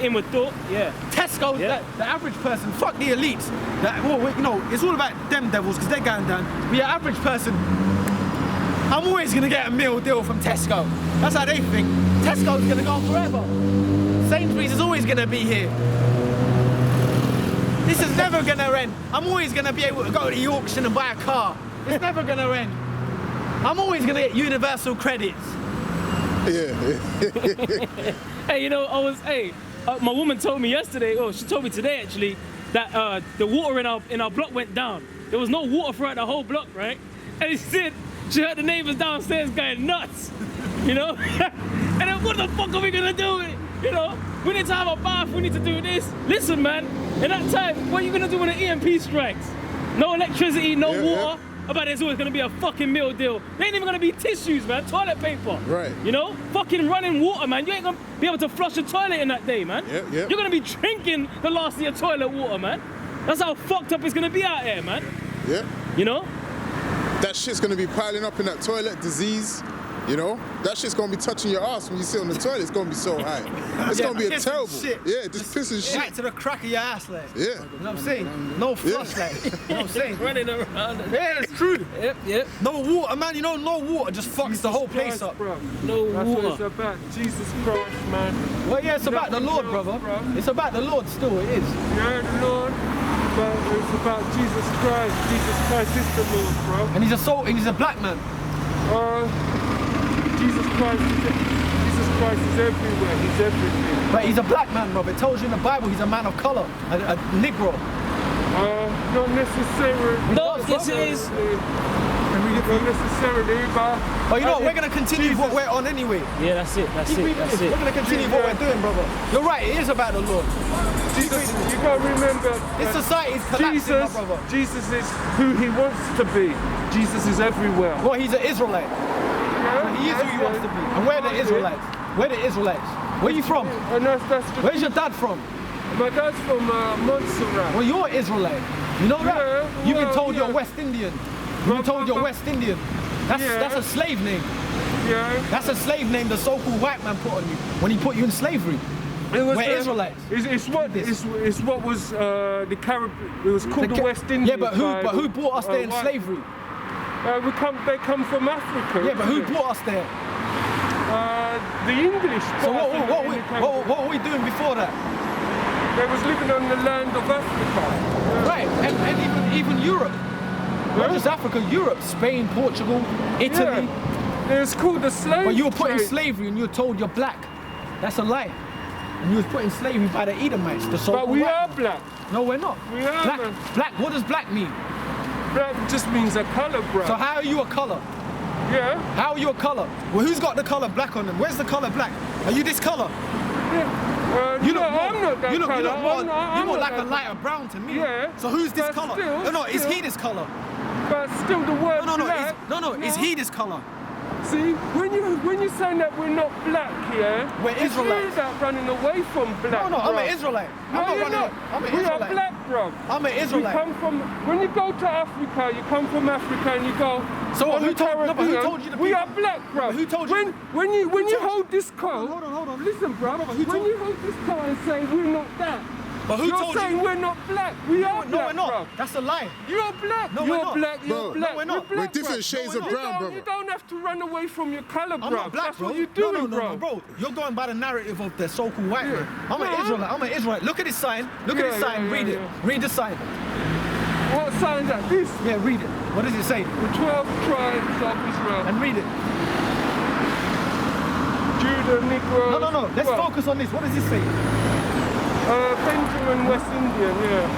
in with thought. Yeah. Tesco, the average person, fuck the elites. It's all about them devils because they're going down. But your average person, I'm always gonna get a meal deal from Tesco. That's how they think. Tesco's gonna go on forever. Sainsbury's is always gonna be here. This is never gonna end. I'm always gonna be able to go to the auction and buy a car. It's never gonna end. I'm always gonna get universal credits. Yeah. Hey, you know, my woman told me yesterday, she told me today actually, that the water in our block went down. There was no water throughout the whole block, right? And she heard the neighbors downstairs going nuts, you know? And then what the fuck are we gonna do with it? You know, we need to have a bath, we need to do this. Listen, man, in that time, what are you gonna do when the EMP strikes? No electricity, no water. About there's always gonna be a fucking meal deal. There ain't even gonna be tissues, man, toilet paper. Right. You know? Fucking running water, man. You ain't gonna be able to flush a toilet in that day, man. Yep. You're gonna be drinking the last of your toilet water, man. That's how fucked up it's gonna be out here, man. Yeah. You know? That shit's gonna be piling up in that toilet, disease. You know, that shit's gonna be touching your ass when you sit on the toilet. It's gonna be so high. It's gonna be a terrible. Shit. Yeah, just pissing shit. Right to the crack of your ass, like. Yeah. You know what I'm saying? No flush, like. You know what I'm saying? Running around. Yeah, it's true. Yep. No water, man. You know, no water just fucks the whole place up. Bro. No That's water. what it's about. Jesus Christ, man. Well, yeah, it's about the Lord, brother. It's about the Lord still, it is. Yeah, the Lord. But it's about Jesus Christ. Jesus Christ is the Lord, bro. And he's a black man. Jesus Christ is everywhere. He's everything. But he's a black man, brother. It tells you in the Bible he's a man of color, a Negro. Not necessarily. No, yes it is. Not necessarily, but you know, we're going to continue what we're on anyway. Yeah, that's it. We're going to continue what we're doing, brother. You're right, it is about the Lord. Jesus, you got to remember, This society is collapsing, my brother. Jesus is who he wants to be. Jesus is everywhere. Well, he's an Israelite. He is who he wants to be. And we're the Israelites. We're the Israelites. Where are you from? And that's Where's your dad from? My dad's from Montserrat. Well, you're Israelite. You know that? Yeah, You've been told you're West Indian. You've been told you're West Indian. That's a slave name. Yeah. That's a slave name the so-called white man put on you when he put you in slavery. We're Israelites. It's what was the Caribbean. It was called the West Indies. Yeah, but who brought us there in slavery? They come from Africa. Yeah, but who brought us there? The English. So what were we doing before that? They was living on the land of Africa. Right, and even Europe. Not just Africa, Europe, Spain, Portugal, Italy. Yeah. It's called the slave But you were put in trade. slavery and you were told you're black. That's a lie. And you was put in slavery by the Edomites, the so-called But we white are man. black. No, we're not. We are, black. man. Black. What does black mean? Black just means a color, bro. So how are you a color? Yeah. How are you a color? Well, who's got the color black on them? Where's the color black? Are you this color? Yeah. You look more, I'm not that you look color. you look like a that lighter brown to me. Yeah. So who's this But color? still- Is he this color? But still, the word black. Is he this color? See, when you say that we're not black here, We're it's Israelites. you that running away from black. No, I'm bro. an Israelite. No, I'm not you're running. not. I'm an We Israelite. are black, bro. I'm an We Israelite. come from. When you go to Africa, you come from Africa and you go. So what, on who the told- no, but who Caribbean, told you the We people- are black, bro. But who told you- When you told hold this code. Hold on. Listen, bro. No, but who when told- you hold this code and say we're not that. But who You're told saying you? we're not black. We are No, black, we're not. bro. That's a lie. You're black. No, we're you're not. black. You're Bro, black. no, we're not. We're We're black, different bro. shades of brown, brother. You don't have to run away from your color, bro. I'm not black, That's bro. what you're doing, no, bro. You're going by the narrative of the so-called white man. I'm an Israelite. I'm an Israelite. Look at this sign. Look at this sign. Read it. Read the sign. What sign is that? This? Yeah, read it. What does it say? The 12 tribes of Israel. And read it. Judah, Negro. No. Let's focus on this. What does it say? Benjamin, West Indian, yeah.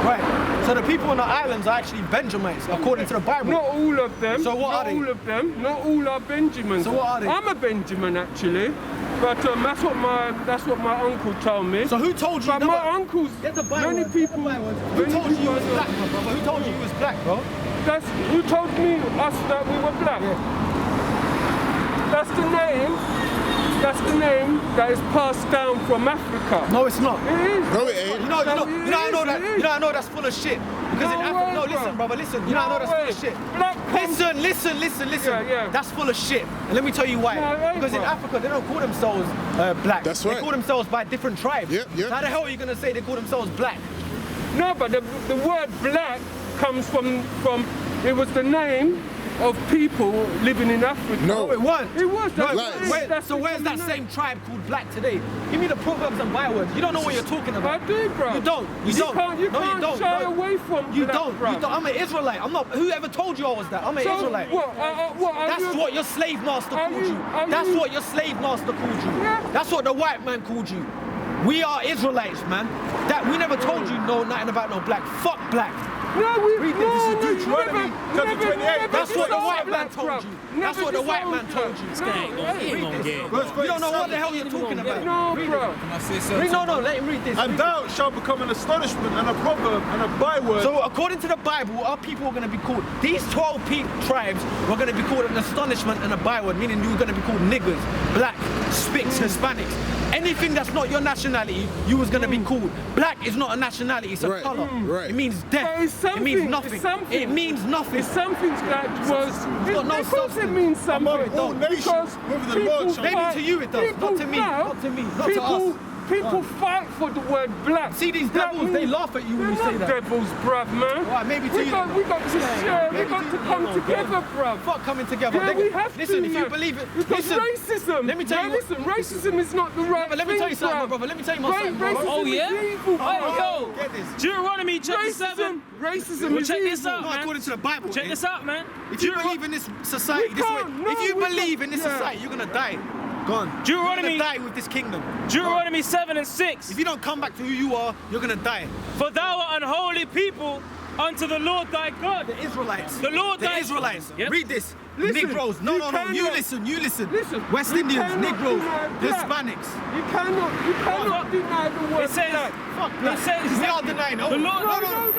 Right. So the people on the islands are actually Benjamites, according to the Bible. Not all of them. So what are they? Not all of them. Not all are Benjamins. So what are they? I'm a Benjamin, actually. But that's what my uncle told me. So who told you? But my uncles, Get the Bible. many Get the people, Bible. Who many told you people was black, my brother? Who told you you was black, bro? That's who told me us that we were black. Yeah. That's the name. That's the name that is passed down from Africa. No, it's not. It is. No, it ain't. You know, I know that. You know, I know that's full of shit. Because No way. No, listen, brother, listen. You know, I know that's full of shit. Black comes... Listen. Yeah. That's full of shit. And let me tell you why. No, it ain't, Because in bro. Africa, they don't call themselves black. That's They right. call themselves by different tribes. Yep. So how the hell are you going to say they call themselves black? No, but the word black comes from it was the name of people living in Africa. No. It wasn't. It was. No, That's So where's that same tribe called black today? Give me the proverbs and bywords. You don't know what you're talking I about. do, bro. You don't. You don't. You No, you can't don't. shy No. away from You black, don't. bro. You don't. I'm an Israelite. I'm not. Whoever told you I was that? I'm an So, Israelite. what? Are That's you- what your slave master are called you- you. are That's you- what your slave master called you. Yeah. That's what the white man called you. We are Israelites, man. That we never told you nothing about no black. Fuck black. No, we Read this. no, This is no, Deuteronomy chapter 28. That's what the disowned white man black, told bro. you. Never That's what the white man disowned told black. you. This guy ain't gonna- he ain't gonna get it. You don't know what the hell you're talking about. No, bro. No, let him read this. And thou shalt become an astonishment and a proverb and a byword. So according to the Bible, our people are going to be called, these 12 tribes were going to be called an astonishment and a byword, meaning you were going to be called niggers, black, Spics, Hispanics. Anything that's not your nationality, you was going to be called. Black is not a nationality, it's a Right, color. right. It means But death. it's something. It means nothing. It's something. It means nothing. It's something that was. got no Of course, it substance. means something. Among all nations, Because whether the people Lord shall- Maybe fight- to you it does, people not to me, now- not to me, not to people, us. People fight for the word black. See these Black devils, they means- laugh at you when you They're say not that. devils, bruv, man. Alright, maybe to we you got, then. we got to share. We Maybe got to to you come then. together, bruv. Fuck coming together. Yeah, we have listen, to. if you believe it, Because listen. racism. Let me tell you what- Listen, racism is not the right But let me tell you thing, something, bruv. brother. Let me tell you something, brother. Oh, Racism yeah? is evil, Hey, bruv. yo. Get this. Deuteronomy chapter 7. Racism Well, is check evil. this out, Not man. according to the Bible. Check eh? this out, man. If you believe in this society, We this way, can't, no, if you we believe can't. in this Yeah. society, you're gonna die. Gone. Deuteronomy- You're gonna die with this kingdom. Deuteronomy 7 and 6. If you don't come back to who you are, you're gonna die. For thou art an holy people unto the Lord thy God. The Israelites. The Lord The thy- Israelites. Yep. Read this. Listen, Negroes. No. you You cannot- listen. Listen, West you Indians, cannot Negroes, deny black. Hispanics. You cannot deny the word It says, black. Fuck it black. says, We are denying. Oh, the Lord- no,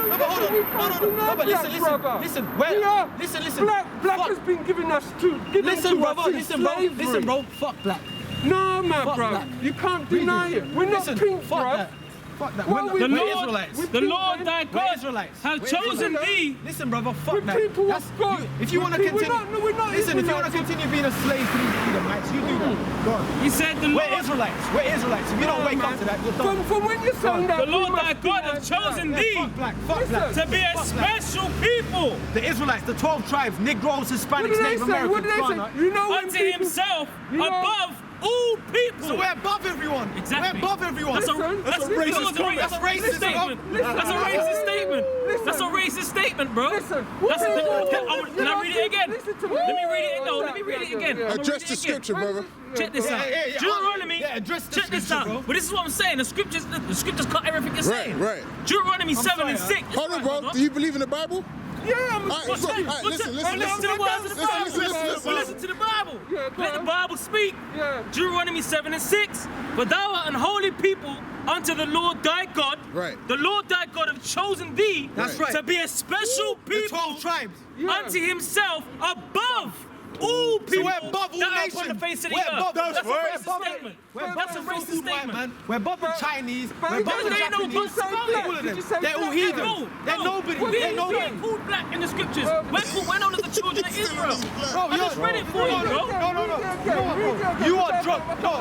but hold on. we can't deny but listen, black, brother. listen. We are- Listen. Black Fuck. has been given us to Listen, brother. us in Listen, bro. slavery. Listen, bro. Fuck black. No, man, Fuck bro. black. You can't Read deny this. it. We're not Listen, pink, fuck bro. that. Fuck that. Well, We're the not- we're Lord, Israelites. the Lord thy We're God Israelites. hath We're chosen Israelites. thee. Listen, brother, fuck We're that. people of That's- God. If you We're want to people- continue, we're not listen. If you want to Israelites. continue being a slave to these Edomites, you do that. Go on. He said the We're Lord, Israelites. We're Israelites. If you don't wake up to that, you're done. From when you sound that, the we Lord must thy be God like hath chosen that. thee Fuck black. Fuck Listen. black. to be a Fuck black. special people The Israelites, the 12 tribes, Negroes, What Hispanics, did they Native say? What did they Americans, say? You know when unto people... himself You know- above all people. So we're above everyone. Exactly. We're above everyone. That's a Listen, that's a listen, racist listen, that's a racist statement. listen, That's a racist statement. listen. That's a racist statement, bro. Listen, That's what a, people- can I read it again? Listen to me. Let me read it. No, let me read it again. Yeah, yeah. I'm gonna Address read the it again. scripture, brother. Check this out. yeah. Deuteronomy. Yeah, address the check this scripture, out. bro. But this is what I'm saying. The scriptures cut everything you're saying. Right. Deuteronomy 7 sorry, and 6. Hold on, bro. Do you believe in the Bible? Yeah, I'm... All right, What's so, that? all right, What's listen, that? listen, Listen to the words of the Bible. listen. Listen to the Bible. Yeah, go Let the on. Bible speak. Yeah. Deuteronomy 7 and 6. For thou art an holy people unto the Lord thy God. Right. The Lord thy God hath chosen thee That's right. to be a special The people 12 tribes. Yeah. unto himself above all people we're above all that are nations. upon the face of the We're earth. above- That's a we're racist above- statement. We're above That's a the racist so-called white statement. man. We're above the Chinese. But We're above the there ain't no Japanese. buts about that. All of Did you them. say They're all black? heathens. No, They're nobody. We They're ain't nobody. called black in the scriptures. We're known as the children of Israel. Bro, I just read it for you, bro. No. You are drunk. No,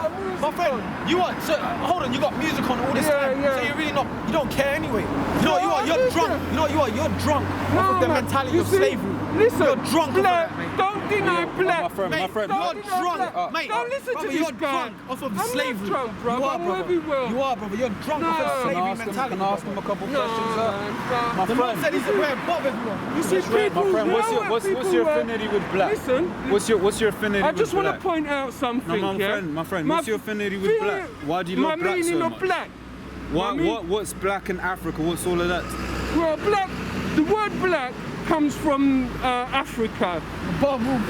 my friend. You are. So, hold on. You got music on all this Yeah, time. yeah. So you're really not. You don't care anyway. You know what you are. You're drunk. You know what you are. You're drunk off of the mentality of slavery. Listen, You're drunk off of black, that, mate. don't deny black. my friend, Mate, my friend. you're Don't deny drunk, black. mate. Don't listen brother, to you're this guy. drunk off of I'm slavery. not drunk, bro. You are, I'm brother. very well. You are, brother. You're drunk No. off of slavery Can I mentality. ask him a brother. couple No, questions? man, The man said he's we're above everyone. You see, people, My friend, what's you your know what's what your people, affinity with black? Listen, What's your affinity I with just want black? to point out something. No, yeah? my friend, what's your affinity with black? Why do you love black My meaning so of much? black. What's black in Africa? What's all of that? Well, black. The word black comes from Africa.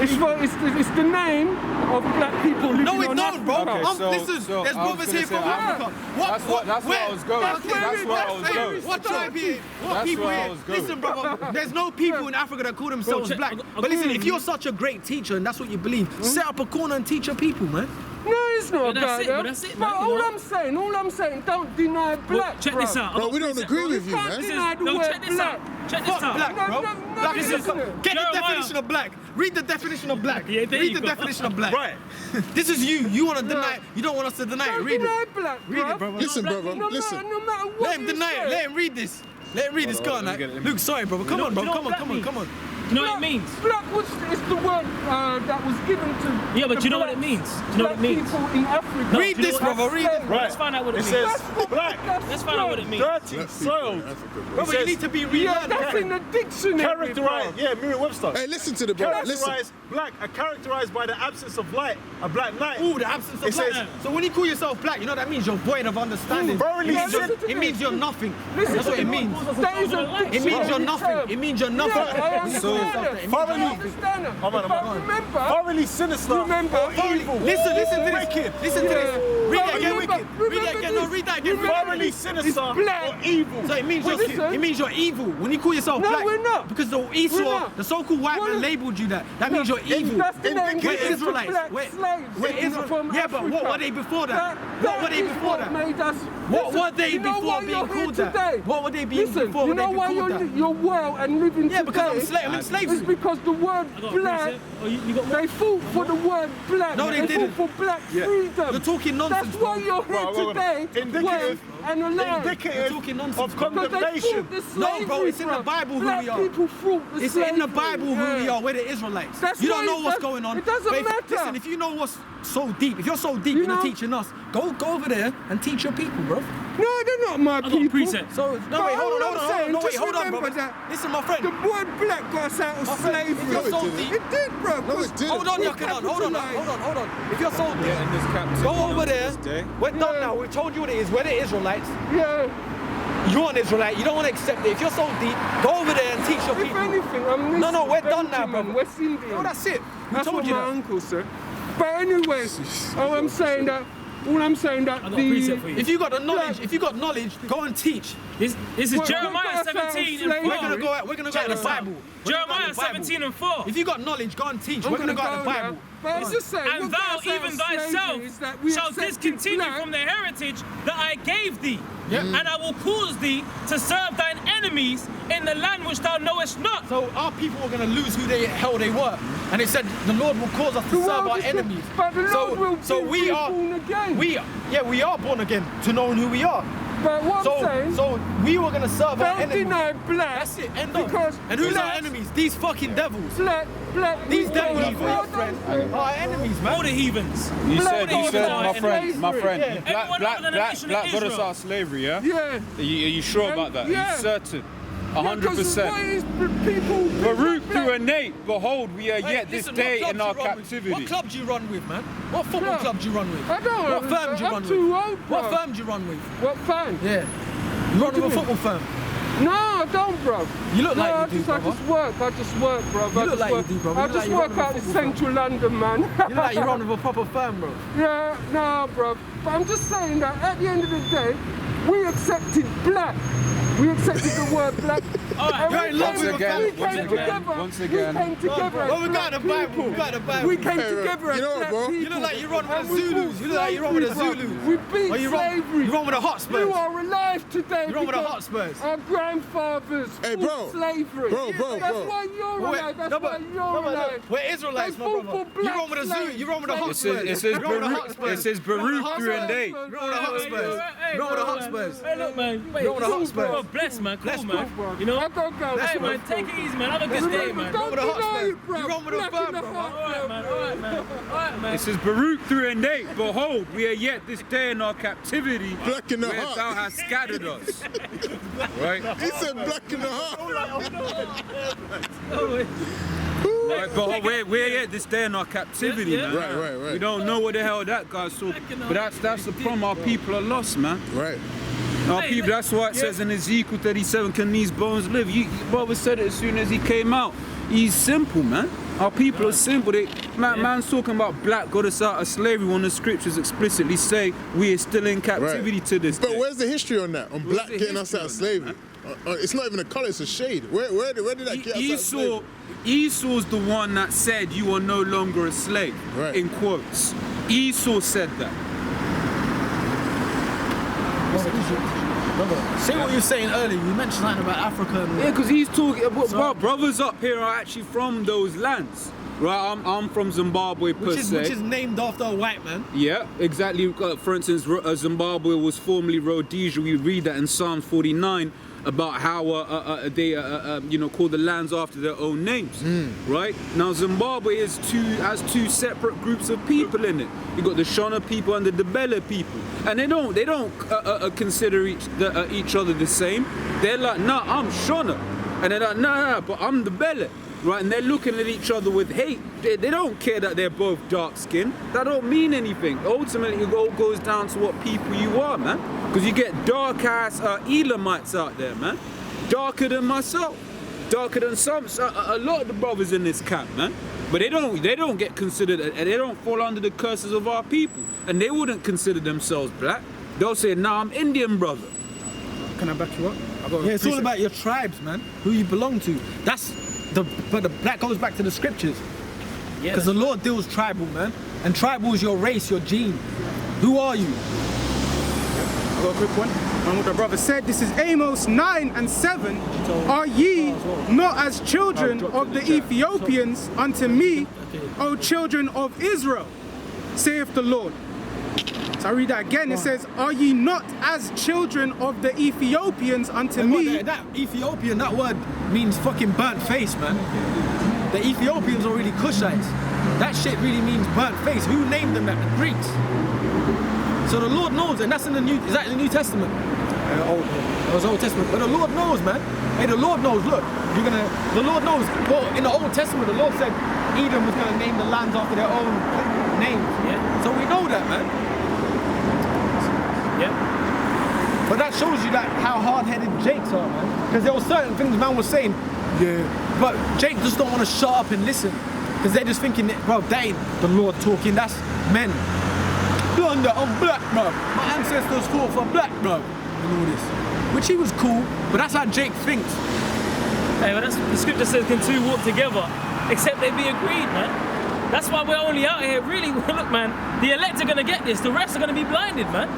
It's the name of black people living No, it on don't, bro. Africa. Okay, Listen, so there's I was brothers gonna here say, from Africa. that's where I was going. That's where That's where I was that's going. What tribe here? What That's people where I here? was going. Listen, brother, there's no people in Africa that call themselves check- black. But listen, if you're such a great teacher and that's what you believe, set up a corner and teach your people, man. No, it's not But that's about it, that. but that's it, But man, you all know? I'm saying, don't deny black, Check bro. this out. Bro, we don't agree with you, can't man. deny the No, word check this black. out. Check this Fuck out. black, bro. No, Black is listen. Get the Jeremiah. definition of black. Read the definition of black. Yeah, there Read you the go. definition of black. Right. This is you. You want to No. deny it. You don't want us to deny it. Don't Read deny it. black, Read it, brother. Listen, brother, No listen. matter what Let him you deny it. say. Let him read this. Let him read this. Go on, let me like. get it. Luke, sorry, brother. Come on, bro. you know Come on, what come on, black come on. Do you know what it means? Black is the word that was given to. Yeah, but the do you know what it blacks- means? Do you know what it black means? people in Africa. Read do you this, know what- brother. Read it. Right. Let's find out what it It means. says black, Let's find out what it means. dirty, Black people soiled. in Africa, bro. Brother, you need to be Yeah, relearned. that's in the dictionary. Characterized, bro. yeah, Merriam-Webster. Hey, listen to the brother. Listen. Characterized, black, are characterized by the absence of light, a black night. Ooh, the absence of It black. says- So when you call yourself black, you know that means you're void of understanding. Thoroughly It means you're- listen to it means you're nothing. Listen That's to what it me. means. That is a It means you're dictionary nothing. term. It means you're Yeah, nothing. I understand So- that. thoroughly- I understand that. Come on, But come on. remember, Thoroughly sinister, Remember- or evil, Listen to this. wicked, Listen to this. Read it again. Remember Read it again. No, this. read that again. Remember thoroughly this. sinister, It's black. or evil. So it means Well, you're listen. it means you're evil. When you call yourself No, black, we're not. because the We're Esau, not. the so-called white We're man not. labeled you that. That means you're evil. That's the name We're given to Israelites. black We're slaves Israel. from Yeah, but what Africa. were they before that? What were they is before what that? made us. What Listen, were they you know before why being you're here called that? today? What were they being Listen, before you when they know been why called that? you're well and living Yeah, because today? I'm in slavery. It's because the word I got a black. precept. Oh, you got They fought for the word black. No, they didn't. fought for black freedom. You're talking nonsense, That's why bro. you're here Bro, wait, today. wait. to Indicative- work and alive. Indicative You're talking nonsense, of bro. Because they condemnation. fought the No, slavery. bro, it's in the bro. Bible who Black we are. people fought the It's slavery. in the Bible who we Yeah. are. We're the Israelites. That's You don't why know what's that- going on. it doesn't But matter. Listen, if you know what's so deep, if you're so deep, You you're not know- teaching us. Go over there and teach your people, bro. No, they're not my got a people. precept. So no, But wait, hold on, all hold I'm on, saying, no, wait, just hold on, remember bro. that Listen, my friend. The word black got us out of My friend, if slavery. you're so No, it deep, It did, bro. No, it didn't. hold on, We Yakinan, hold on, capitalized. hold on. If you're so deep, in this captivity go over there. day. We're done Yeah. now. We've told you what it is. We're the Israelites. Yeah. You're an Israelite. You don't want to accept it. If you're so deep, go over there and teach your If people. anything, I'm No, we're done now, Benjamin, bro. West Indian. Oh, that's it. We That's told what you my that. uncle said. But anyway, all I'm saying that I got a precept for you. If you got the knowledge, Black- if you got knowledge, go and teach. This is Well, Jeremiah we got 17 and slavery. 4. We're gonna go out the Check this out. Bible. We're gonna go Jeremiah out the Bible. 17 and 4. If you got knowledge, go and teach. I'm We're gonna go out the there. Bible. But I'm just saying, And what thou, got us out even of thyself, slavery is that we shall accepted discontinue black. from the heritage that I gave thee. Yeah. And I will cause thee to serve thine enemies in the land which thou knowest not. So our people were gonna lose who the hell they were, and it said the Lord will cause us to The serve world our is enemies. But the So- Lord will so be we are- born again. We are born again to knowing who we are. But what I'm saying, So we were gonna serve our don't enemies. deny black. That's it. End of. Because And who's our blacks- enemies? These fucking devils. Black. These devils, people- your friends, are our enemies, All man. the heathens. You Black said, people are my friend, slavery. Yeah. Everyone other than the nation of black got us Israel. out of slavery, yeah? Yeah. Are you sure about that? Yeah. Are you certain? Because 100%. why is people Baruch black- through a Nate, behold, we are Hey, yet this listen, day what in club our do you run with? captivity. What club do you run with, man? What football Club? club do you run with? I don't What firm do you I'm run too with? old, bro. What firm do you run with? What firm? Yeah. You run with a football firm. No, I don't, bro. You look like no, you I do, just brother. I just work, bro. You look like you do, bro. You I look just like you work run with out a in football firm. central London, man. You look like you run with a proper firm, bro. Yeah, no, bro. But I'm just saying that at the end of the day, we accepted black. We accepted the word black. All right, And you're we in love came- with a family. we came together. Once again. We came together. Well, we as got the black Bible. people. We got the Bible. We came Hey, bro, together as you know what, black bro? people. You look like you run with And the we Zulus. fought You look like you run with the slavery, Zulus. bro. We beat Or you run- slavery. you run with the Hotspurs. You are alive today. You run with the because Hotspurs. Our grandfathers Hey, fought bro. slavery. Bro, That's bro. why you're alive. That's No, why but- you're no, but alive. We're Israelites, They my fought brother. for You black run with the Zulu. You run with the slaves. Hotspurs. It says You run with the Baruch, Hotspurs. it says Baruch through a Nate. You run with the Hotspurs. You run with the Hotspurs. Hey, look, man. Wait, You're with the Hotspurs. Oh, bless, man. Cool, Bless, man. bro. You know? I don't go. Hey, man, take it easy, man. Have a good day, man. Don't with the deny Hotspurs. it, bro. You run with the Black firm, in the bro. heart, All right, man. All right, man. All right, man. It says Baruch through a Nate, behold, we are yet this day in our captivity, Black in the where heart. thou hast scattered us. Right? He said black in the heart. Right, but we're yet this day in our captivity, Yeah, yeah. man. Right. We don't know what the hell that guy's talking. But that's the problem. Our people are lost, man. Right. Our Hey, people. That's why it says in Ezekiel 37, "Can these bones live?" Brother said it as soon as he came out. He's simple, man. Our people are simple. Man's talking about black got us out of slavery when the scriptures explicitly say we are still in captivity to this But day. where's the history on that? On Where's black the getting us history out of on slavery? It's not even a color, it's a shade. Where did that get us out of slavery? Esau's the one that said you are no longer a slave, Right. in quotes. Esau said that. Say what you were saying earlier. You mentioned something about Africa. And Yeah, because he's talking about brothers up here are actually from those lands. Right, I'm from Zimbabwe per which se. is named after a white man. Yeah, exactly. For instance, Zimbabwe was formerly Rhodesia. We read that in Psalm 49 about how they call the lands after their own names. Right now, Zimbabwe has two separate groups of people in it. You got the Shona people and the Ndebele people, and they don't consider each other the same. They're like, nah, I'm Shona, and they're like, nah, but I'm Ndebele. Right, and they're looking at each other with hate. They don't care that they're both dark skinned. That don't mean anything. Ultimately, it all goes down to what people you are, man. Because you get dark ass Elamites out there, man. Darker than myself. Darker than a lot of the brothers in this camp, man. But they don't get considered. They don't fall under the curses of our people, and they wouldn't consider themselves black. They'll say, "Nah, I'm Indian, brother." Can I back you up? Yeah, it's all about your tribes, man. Who you belong to. But the black goes back to the scriptures. Because the Lord deals tribal, man. And tribal is your race, your gene. Who are you? I got a quick one. And what the brother said, this is Amos 9:7. Are ye not as children of the Ethiopians unto me, O children of Israel, saith the Lord. So I read that again. It says, are ye not as children of the Ethiopians unto me? That Ethiopian, that word means fucking burnt face, man. The Ethiopians are really Cushites. That shit really means burnt face. Who named them that? The Greeks. So the Lord knows, and that's in the New. Is that in the New Testament? It was Old Testament. But the Lord knows, man. Hey, the Lord knows. Look, the Lord knows. Well, in the Old Testament, the Lord said Edom was gonna name the lands after their own names. Yeah. So we know that, man. Yeah. But that shows you that how hard-headed Jakes are, man. Because there were certain things man was saying, but Jake just don't want to shut up and listen. Because they're just thinking, bro, that ain't the Lord talking, that's men. Blunder, I'm black, bro. My ancestors fought for black, bro. And all this. Which he was cool, but that's how Jake thinks. Hey, well, that's the scripture says, can two walk together except they be agreed, man? That's why we're only out here, really. Look, man, the elect are gonna get this, the rest are gonna be blinded, man.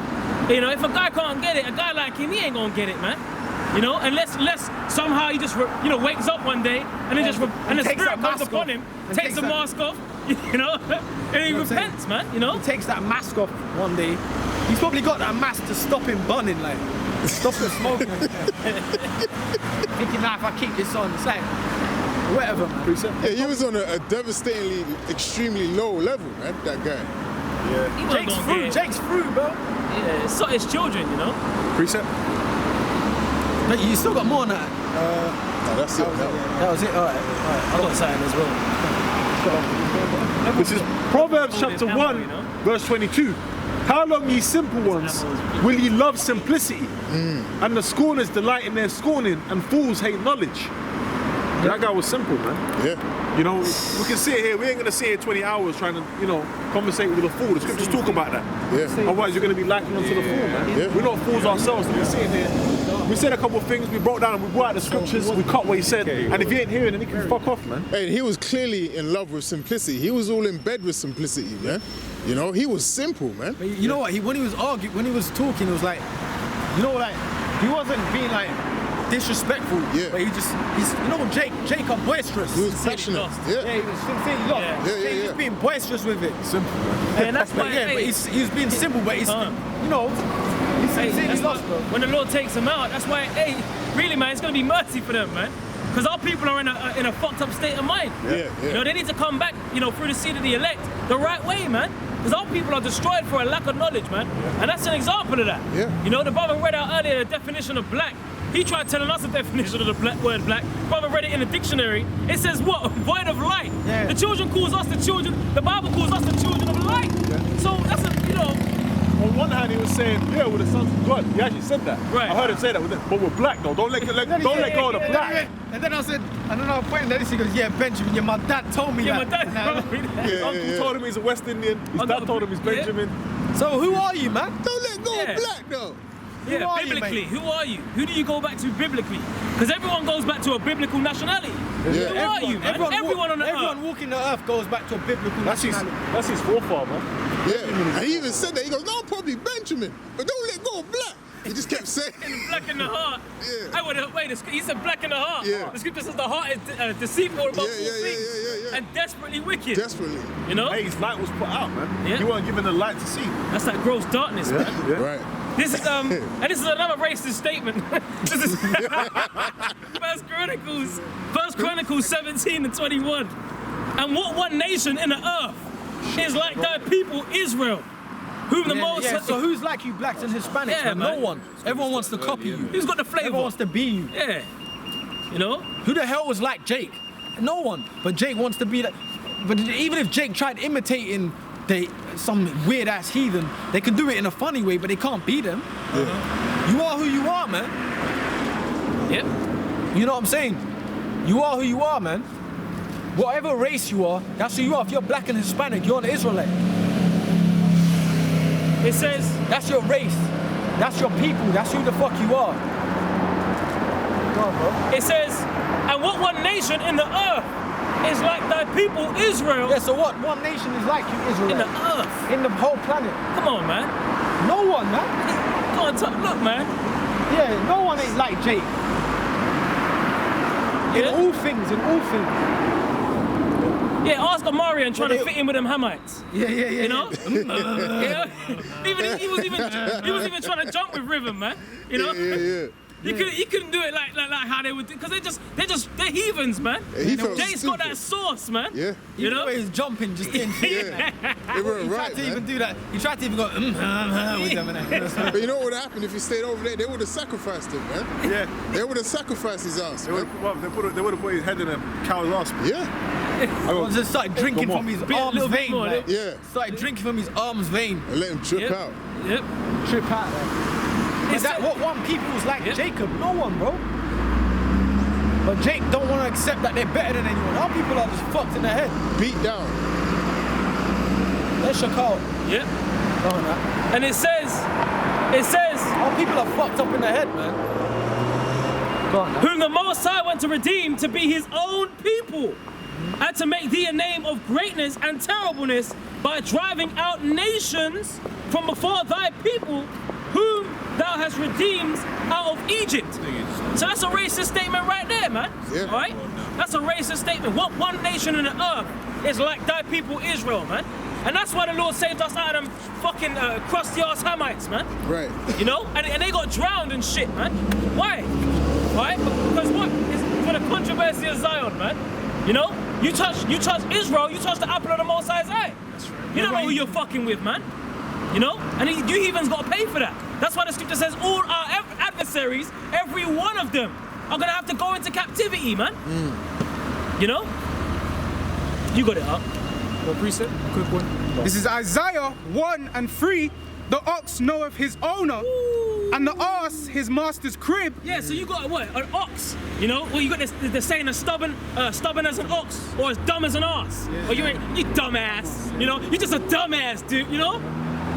You know, if a guy can't get it, a guy like him, he ain't gonna get it, man. You know, unless somehow he just, wakes up one day and then and the spirit comes upon him, takes the mask off, you know, and he repents, man, you know. He takes that mask off one day. He's probably got that mask to stop him burning, like, stop him smoking. Thinking, nah, if I keep this on, it's like, whatever, man. Yeah, he was on a devastatingly, extremely low level, man, that guy. Yeah. Jake's through, bro. Yeah, it's his children, you know. Precept. But you still got more than that. Oh, that's it. That was it. All right. I got something as well. This is Proverbs chapter 1, verse 22. How long, ye simple ones, will ye love simplicity? And the scorners delight in their scorning, and fools hate knowledge. That guy was simple, man. Yeah. You know, we can sit here, we ain't gonna sit here 20 hours trying to, conversate with a fool. The scriptures talk about that. Yeah. Otherwise you're gonna be likened unto the fool, man. Yeah. We're not fools ourselves to be sitting here. We said a couple of things, we broke down and we brought out the scriptures, we cut what he said, and if you ain't hearing, then he can fuck off, man. Hey, he was clearly in love with simplicity. He was all in bed with simplicity, man. You know, he was simple, man. But you know what? When he was talking, it was like, he wasn't being like disrespectful. Yeah. But Jake are boisterous. He was passionate. Yeah, he was sincerely lost. Yeah. He was being boisterous with it. Simple. And that's why, But he was being simple, but he's sincerely lost, bro. When the Lord takes them out, that's why, really, man, it's gonna be mercy for them, man. Because our people are in a fucked up state of mind. Yeah. You know, they need to come back, through the seed of the elect the right way, man. Because our people are destroyed for a lack of knowledge, man. And that's an example of that. Yeah. You know, the brother read out earlier the definition of black. He tried telling us the definition of the word black. Brother read it in the dictionary. It says what? Void of light. Yeah. The children calls us the children. The Bible calls us the children of light. Yeah. So that's On one hand, he was saying, yeah, we're the sons of God. He actually said that. Right. I heard him say that, but we're black though. Don't let go of the black. And then I said, and then I pointed at this, he goes, yeah, Benjamin, my dad told me my that. dad told me that. His uncle told him he's a West Indian. His dad told him he's Benjamin. So who are you, man? Don't let go Yeah. of black, though. Who Yeah, are you, biblically, mate? who are you? Who do you go back to biblically? Because everyone goes back to a biblical nationality. Yeah. Who are you, man? Everyone on the Everyone earth. walking the earth goes back to a biblical That's nationality. his forefather. Yeah. And he even said that. He goes, no, probably Benjamin, but don't let go of black. He just kept saying. Black in the heart. Yeah. He said black in the heart. Yeah. The scripture says the heart is deceitful above all things Yeah. and desperately wicked. Desperately. You know? Hey, his light was put out, man. Yeah. He weren't given the light to see. That's like gross darkness, man. Yeah. Right. This is and this is another racist statement. This is First Chronicles 17 and 21. And what one nation in the earth is like thy people Israel, whom the most So who's like you blacks and Hispanics, Yeah, man? No man. one. Everyone wants to copy you. who's got the flavor? Everyone wants to be you. Yeah. You know? Who the hell was like Jake? No one. But Jake wants to be that. But even if Jake tried imitating some weird ass heathen, they can do it in a funny way, but they can't beat them. You are who you are, man. Yep. You know what I'm saying? You are who you are, man. Whatever race you are, that's who you are. If you're black and Hispanic, you're an Israelite. It says, That's your race. That's your people. That's who the fuck you are. Go on, bro. it says, and what one nation in the earth is like thy people Israel Yeah, so what? One nation is like you, Israel. in the earth. In the whole planet. Come on, man. No one, man. Go on, look, man. Yeah, no one is like Jake. In Yeah? all things, in all things. Yeah, ask Amarian trying to fit in with them Hamites. Yeah. You know? Yeah. He was even trying to jump with rhythm, man. You know? Yeah. He couldn't do it like how they would do, because they're heathens, man. Yeah, he felt Jake's got stupid. that sauce, man. Yeah. You know? He's jumping, just didn't fit. Yeah. They weren't He tried right, to even man. do that. He tried to even go with them and But you know what would happen if he stayed over there? They would have sacrificed him, man. Yeah. They would have sacrificed his ass, They would man. have put his head in a cow's ass. Yeah. just started drinking One from more. his Bit- arm's little bit vein. more, man. Yeah. Started drinking from his arm's vein. And let him trip Yep. out. Yep. Trip out. But It's that, a- what one people was like Yep. Jacob? No one, bro. But Jake don't want to accept that they're better than anyone. Our people are just fucked in the head. Beat down. They're shook out. Yep. Go on, man. And it says, Our people are fucked up in the head, man. Go on, man. whom the Most High went to redeem to be his own people, and to make thee a name of greatness and terribleness by driving out nations from before thy people, whom thou hast redeemed out of Egypt. So that's a racist statement right there, man. Yeah. All right? That's a racist statement. What one nation on the earth is like thy people Israel, man? And that's why the Lord saved us out of them fucking crusty ass Hamites, man. Right. You know? And they got drowned and shit, man. Why? Why? Because what? It's for the controversy of Zion, man. You know? You touch Israel, you touch the apple of the Most High's eye. You don't know who you're fucking with, man. You know? And you heathens got to pay for that. That's why the scripture says all our adversaries, every one of them, are going to have to go into captivity, man. You know? You got it up. What precept? Quick one. This is Isaiah 1 and 3. The ox knoweth his owner, and the ass his master's crib. Yeah, so you got what? An ox. You know? Well, you got the saying as stubborn as an ox, or as dumb as an ass. Or you dumbass. You know? You're just a dumbass, dude. You know?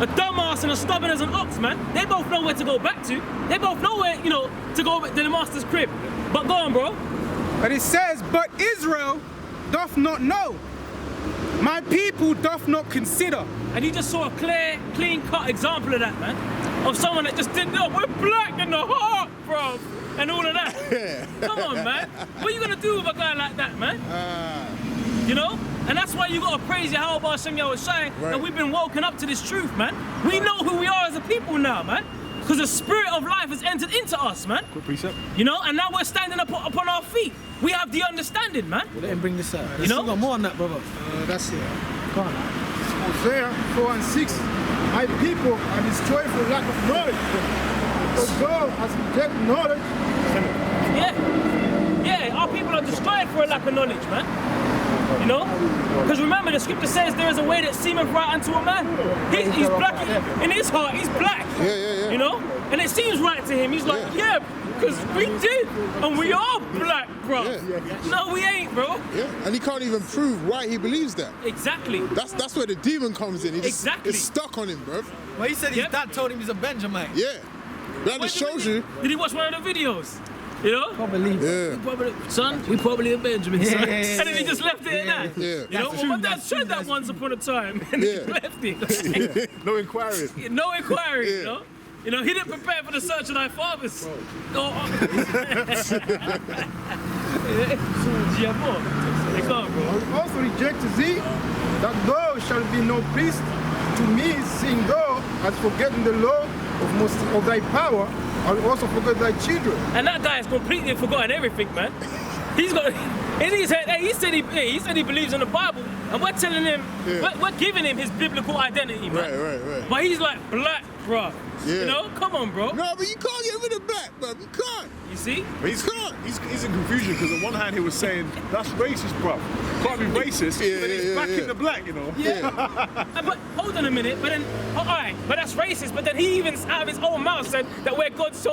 A dumbass and a stubborn as an ox, man. They both know where to go back to. They both know where, to go to the master's crib. But go on, bro. But it says, but Israel doth not know. My people doth not consider. And you just saw a clean-cut example of that, man. Of someone that just didn't know. We're black in the heart, bro. And all of that. Come on, man. What are you going to do with a guy like that, man? You know? And that's why you got to praise Yahweh Hashem Yahushai. Right. And we've been woken up to this truth, man. We know who we are as a people now, man. Because the spirit of life has entered into us, man. Quick precept. You know? And now we're standing upon our feet. We have the understanding, man. Let him bring this out. You know? Still got more on that, brother. That's it. Go on. Hosea 4 and 6. My people are destroyed for lack of knowledge. Because God has rejected knowledge. Yeah, our people are destroyed for a lack of knowledge, man. You know? Because remember, the scripture says there is a way that seemeth right unto a man. He's black. In his heart, he's black. Yeah. You know? And it seems right to him. He's like, yeah, because we did. And we are black, bro. Yeah. No, we ain't, bro. Yeah. And he can't even prove why he believes that. Exactly. That's where the demon comes in. He just, Exactly. It's stuck on him, bro. Well, he said his Yep. dad told him he's a Benjamite. Yeah. That just shows you. Did he watch one of the videos? You know? Yeah. Son, we probably a Benjamin, son. Yeah. And then he just left it at that. Yeah. You know, well, my dad said that once upon a time, and he Yeah. left it. No inquiry. No inquiry, you Yeah. know? You know, he didn't prepare for the search of thy fathers. They can't, bro. I will also reject thee, that thou shalt be no priest to me, seeing thou hast forgotten the law of thy power, I will also forget thy children. And that guy has completely forgotten everything, man. He's got in his head. Hey, he said he believes in the Bible, and we're telling him, we're giving him his biblical identity, man. Right. But he's like black, bro. Yeah. You know, come on, bro. No, but you can't get rid of black, man. You can't. You see? But he's in confusion because on one hand he was saying that's racist, bruv. Can't be racist. Yeah, but he's yeah, back yeah. in the black, you know. Yeah. But hold on a minute. But then, all right. But that's racist. But then he even out of his own mouth said that we're God's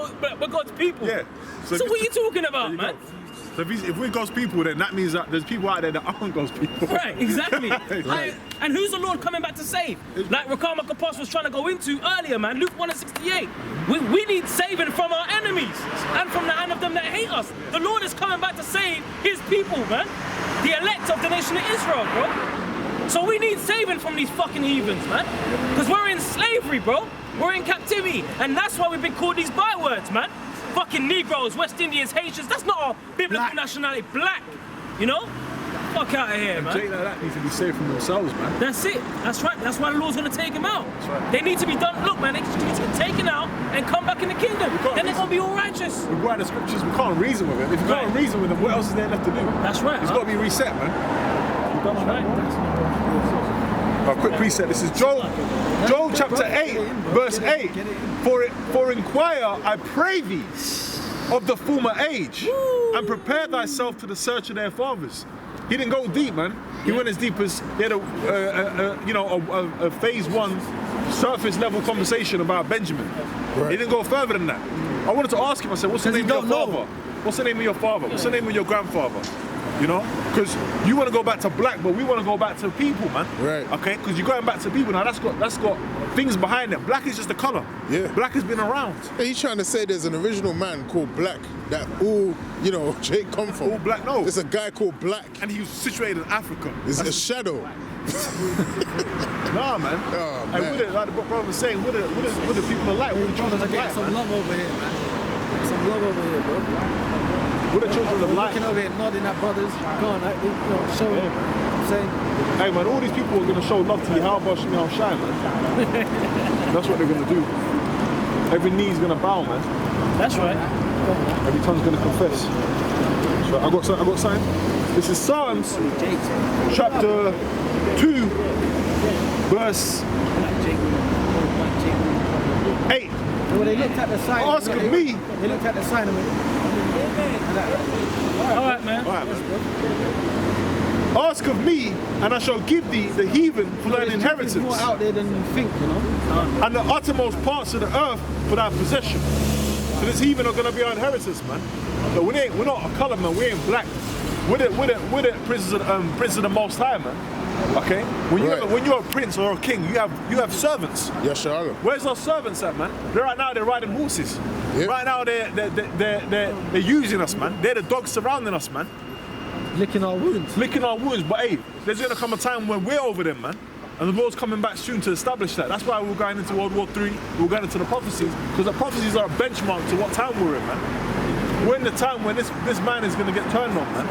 people. Yeah. So what are you talking about, man? So if we're God's people, then that means that there's people out there that aren't God's people. Right, exactly. Right. And who's the Lord coming back to save? Like Rakama Kapas was trying to go into earlier, man. Luke 1:68. We need saving from our enemies and from the hand of them that hate us. The Lord is coming back to save his people, man. The elect of the nation of Israel, bro. So we need saving from these fucking heathens, man. Because we're in slavery, bro. We're in captivity. And that's why we've been called these bywords, man. Fucking Negroes, West Indians, Haitians, that's not our biblical nationality. Black, you know? Fuck out of here, man. Jake like that need to be saved from themselves, man. That's it. That's right. That's why the Lord's gonna take them out. right. They need to be done. Look, man, they need to get taken out and come back in the kingdom. Then they're gonna be all righteous. We write the scriptures, we can't reason with it. If you can't Right. reason with them, what else is there left to do? That's right. It's got to be reset, man. That's right. A quick reset. This is Joel chapter 8, verse 8. For inquire, I pray thee, of the former age, and prepare thyself to the search of their fathers. He didn't go deep, man. He went as deep as he had a phase 1 surface level conversation about Benjamin. Right. He didn't go further than that. I wanted to ask him. I said, "What's the name of your father? What's the name of your father? What's the name of your grandfather?" You know, because you want to go back to black, but we want to go back to people, man. Right. Okay, because you're going back to people now. That's got things behind it. Black is just a color. Yeah. Black has been around. Hey, he's trying to say there's an original man called Black that all, Jake come from. All black, no. There's a guy called Black. And he was situated in Africa. It's a shadow. Nah, man. Oh, And man. what it, like the brother was saying, what the people are like, what the children are like, man. love over here, man. Some love over here, bro. What the children are like. Looking over here, nodding at brothers. Go on, show it. I'm saying. Hey, man, all these people are going to show love to you. How about Shimei Shine, man? That's what they're going to do. Every knee's going to bow, man. That's right. Every tongue's going to confess. So I got something. This is Psalms chapter 2, verse 8. Well, they looked at the sign. Ask of me. They looked at the sign of it. All right, man. All right, man. Ask of me, and I shall give thee the heathen for thine There's inheritance, more out there than you think, you know. and the uttermost parts of the earth for thy possession. So this heathen are going to be our inheritance, man. But we're not a colour, man. We ain't black. We're the princes of the Most High, man. Okay. When you're a prince or a king, you have servants. Yeah, Shalom. Where's our servants at, man? Right now they're riding horses. Yep. Right now they're using us, man. They're the dogs surrounding us, man. Licking our wounds. Licking our wounds, but hey, there's gonna come a time when we're over them, man. And the Lord's coming back soon to establish that. That's why we're going into World War III, we're going into the prophecies, because the prophecies are a benchmark to what time we're in, man. We're in the time when this man is gonna get turned on, man.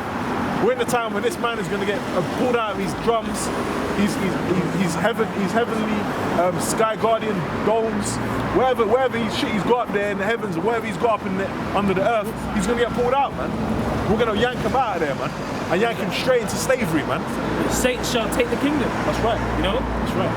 We're in the time when this man is gonna get pulled out of his drums, his heavenly sky guardian domes, wherever he's got up there in the heavens, or wherever he's got up under the earth, he's gonna get pulled out, man. We're gonna yank him out of there, man, and yank him straight into slavery, man. Saints shall take the kingdom. That's right. You know? That's right.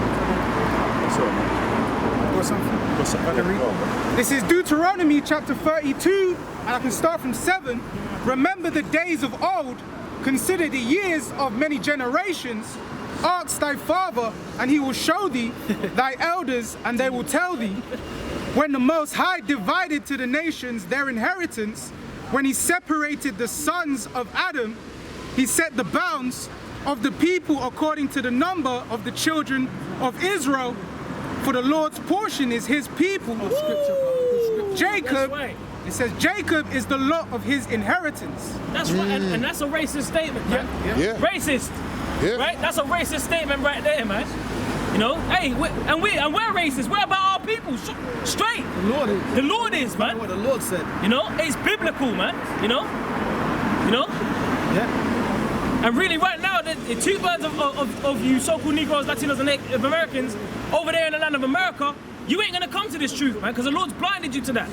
Got something? I can read. This is Deuteronomy chapter 32, and I can start from 7. Remember the days of old, consider the years of many generations. Ask thy father, and he will show thee, thy elders, and they will tell thee. When the Most High divided to the nations their inheritance, when he separated the sons of Adam, he set the bounds of the people according to the number of the children of Israel. For the Lord's portion is his people. Jacob. right. It says Jacob is the lot of his inheritance. That's right, and that's a racist statement, man. Yeah. Racist, Yeah. right? That's a racist statement right there, man. You know, hey, we're racist. We're about our people, straight. The Lord is, man. What the Lord said. You know, it's biblical, man. You know. Yeah. And really, right now, the 2/3 of you so-called Negroes, Latinos, and Native Americans over there in the land of America, you ain't gonna come to this truth, man, because the Lord's blinded you to that.